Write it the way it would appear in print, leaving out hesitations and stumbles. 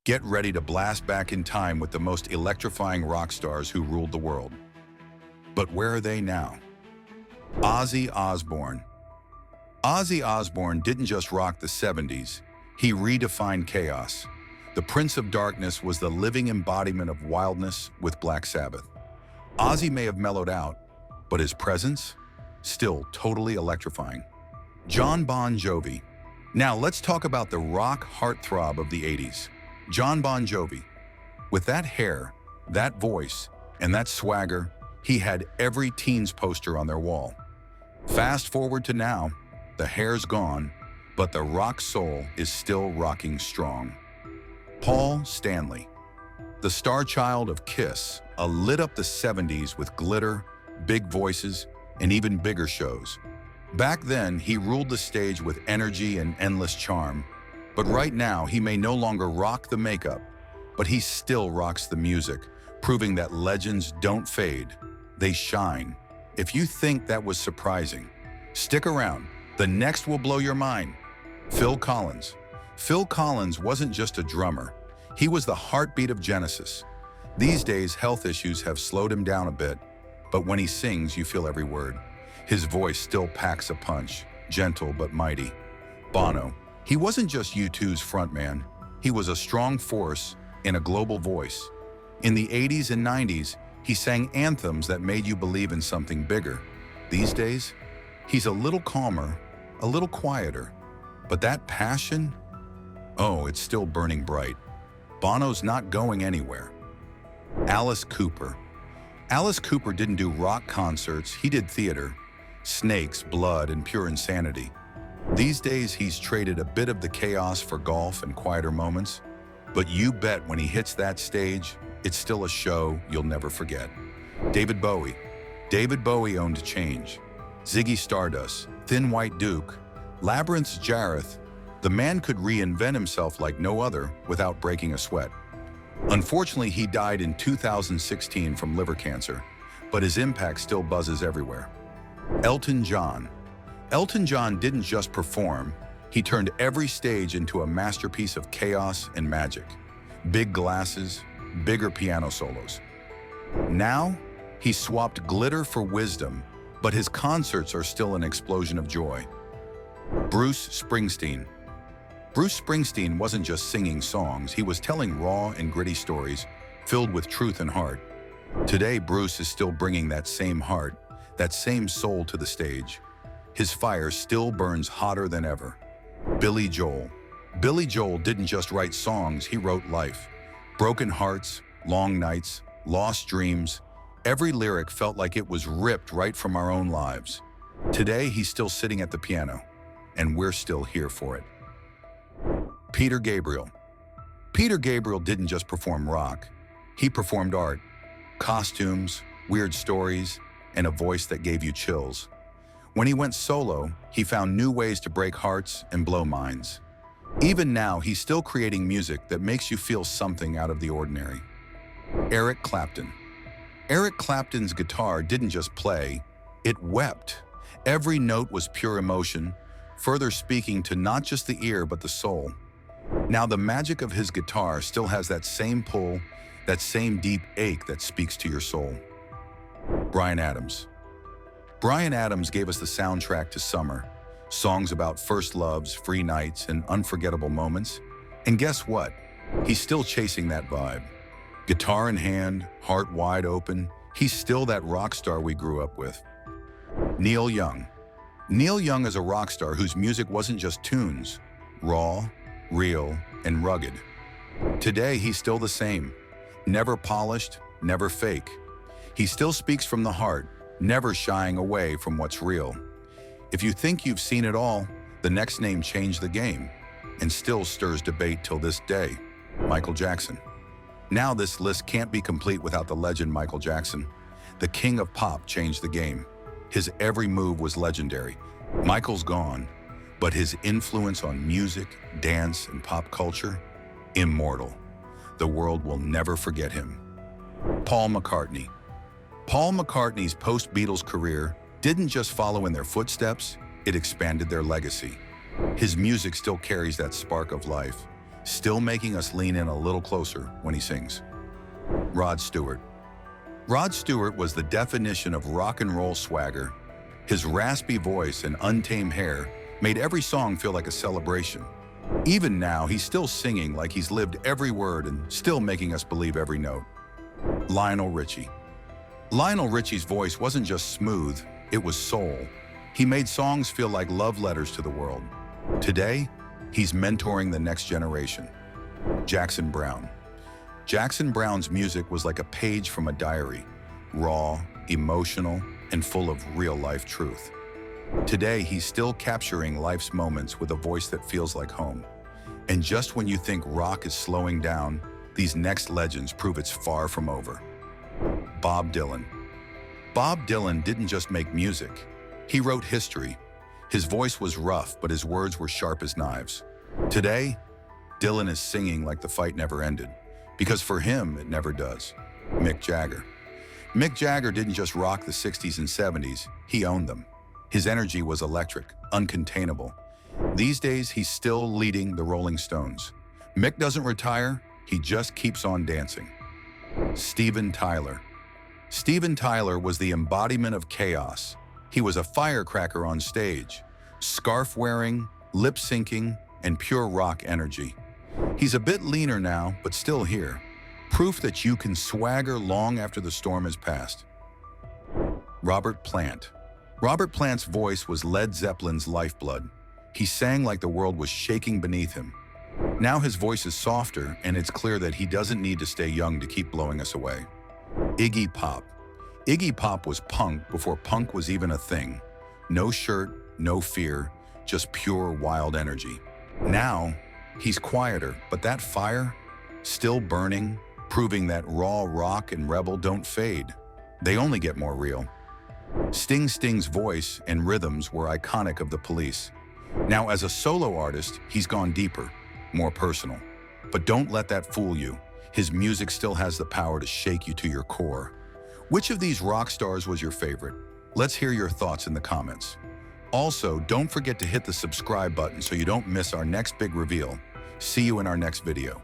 Get ready to blast back in time with the most electrifying rock stars who ruled the world. But where are they now? Ozzy Osbourne. Ozzy Osbourne didn't just rock the 70s, he redefined chaos. The Prince of Darkness was the living embodiment of wildness with Black Sabbath. Ozzy may have mellowed out, but his presence? Still totally electrifying. John Bon Jovi. Now let's talk about the rock heartthrob of the 80s. John Bon Jovi. With that hair, that voice, and that swagger, he had every teen's poster on their wall. Fast forward to now, the hair's gone, but the rock soul is still rocking strong. Paul Stanley. The star child of Kiss, lit up the 70s with glitter, big voices, and even bigger shows. Back then, he ruled the stage with energy and endless charm. But right now, he may no longer rock the makeup, but he still rocks the music, proving that legends don't fade, they shine. If you think that was surprising, stick around. The next will blow your mind. Phil Collins. Phil Collins wasn't just a drummer. He was the heartbeat of Genesis. These days, health issues have slowed him down a bit, but when he sings, you feel every word. His voice still packs a punch, gentle but mighty. Bono. He wasn't just U2's frontman. He was a strong force and a global voice. In the 80s and 90s, he sang anthems that made you believe in something bigger. These days, he's a little calmer, a little quieter. But that passion? Oh, it's still burning bright. Bono's not going anywhere. Alice Cooper. Alice Cooper didn't do rock concerts, he did theater. Snakes, blood, and pure insanity. These days, he's traded a bit of the chaos for golf and quieter moments. But you bet when he hits that stage, it's still a show you'll never forget. David Bowie. David Bowie owned change. Ziggy Stardust, Thin White Duke, Labyrinth's Jareth, the man could reinvent himself like no other without breaking a sweat. Unfortunately, he died in 2016 from liver cancer, but his impact still buzzes everywhere. Elton John. Elton John didn't just perform, he turned every stage into a masterpiece of chaos and magic. Big glasses, bigger piano solos. Now, he swapped glitter for wisdom, but his concerts are still an explosion of joy. Bruce Springsteen. Bruce Springsteen wasn't just singing songs, he was telling raw and gritty stories filled with truth and heart. Today, Bruce is still bringing that same heart, that same soul to the stage. His fire still burns hotter than ever. Billy Joel. Billy Joel didn't just write songs, he wrote life. Broken hearts, long nights, lost dreams. Every lyric felt like it was ripped right from our own lives. Today, he's still sitting at the piano, and we're still here for it. Peter Gabriel. Peter Gabriel didn't just perform rock. He performed art, costumes, weird stories, and a voice that gave you chills. When he went solo, he found new ways to break hearts and blow minds. Even now, he's still creating music that makes you feel something out of the ordinary. Eric Clapton. Eric Clapton's guitar didn't just play, it wept. Every note was pure emotion, further speaking to not just the ear but the soul. Now the magic of his guitar still has that same pull, that same deep ache that speaks to your soul. Bryan Adams. Bryan Adams gave us the soundtrack to summer, songs about first loves, free nights, and unforgettable moments. And guess what? He's still chasing that vibe. Guitar in hand, heart wide open, he's still that rock star we grew up with. Neil Young. Neil Young is a rock star whose music wasn't just tunes, raw, real, and rugged. Today, he's still the same. Never polished, never fake. He still speaks from the heart, never shying away from what's real. If you think you've seen it all, the next name changed the game and still stirs debate till this day, Michael Jackson. Now this list can't be complete without the legend Michael Jackson. The king of pop changed the game. His every move was legendary. Michael's gone, but his influence on music, dance, and pop culture, immortal. The world will never forget him. Paul McCartney. Paul McCartney's post-Beatles career didn't just follow in their footsteps, it expanded their legacy. His music still carries that spark of life, still making us lean in a little closer when he sings. Rod Stewart. Rod Stewart was the definition of rock and roll swagger. His raspy voice and untamed hair made every song feel like a celebration. Even now, he's still singing like he's lived every word and still making us believe every note. Lionel Richie. Lionel Richie's voice wasn't just smooth, it was soul. He made songs feel like love letters to the world. Today, he's mentoring the next generation. Jackson Browne. Jackson Browne's music was like a page from a diary, raw, emotional, and full of real-life truth. Today, he's still capturing life's moments with a voice that feels like home. And just when you think rock is slowing down, these next legends prove it's far from over. Bob Dylan. Bob Dylan didn't just make music. He wrote history. His voice was rough, but his words were sharp as knives. Today, Dylan is singing like the fight never ended, because for him, it never does. Mick Jagger. Mick Jagger didn't just rock the 60s and 70s, he owned them. His energy was electric, uncontainable. These days, he's still leading the Rolling Stones. Mick doesn't retire, he just keeps on dancing. Steven Tyler. Steven Tyler was the embodiment of chaos. He was a firecracker on stage, scarf-wearing, lip-syncing, and pure rock energy. He's a bit leaner now, but still here. Proof that you can swagger long after the storm has passed. Robert Plant. Robert Plant's voice was Led Zeppelin's lifeblood. He sang like the world was shaking beneath him. Now his voice is softer, and it's clear that he doesn't need to stay young to keep blowing us away. Iggy Pop. Iggy Pop was punk before punk was even a thing. No shirt, no fear, just pure wild energy. Now, he's quieter, but that fire, still burning, proving that raw rock and rebel don't fade. They only get more real. Sting's voice and rhythms were iconic of the Police. Now, as a solo artist, he's gone deeper, more personal. But don't let that fool you. His music still has the power to shake you to your core. Which of these rock stars was your favorite? Let's hear your thoughts in the comments. Also, don't forget to hit the subscribe button so you don't miss our next big reveal. See you in our next video.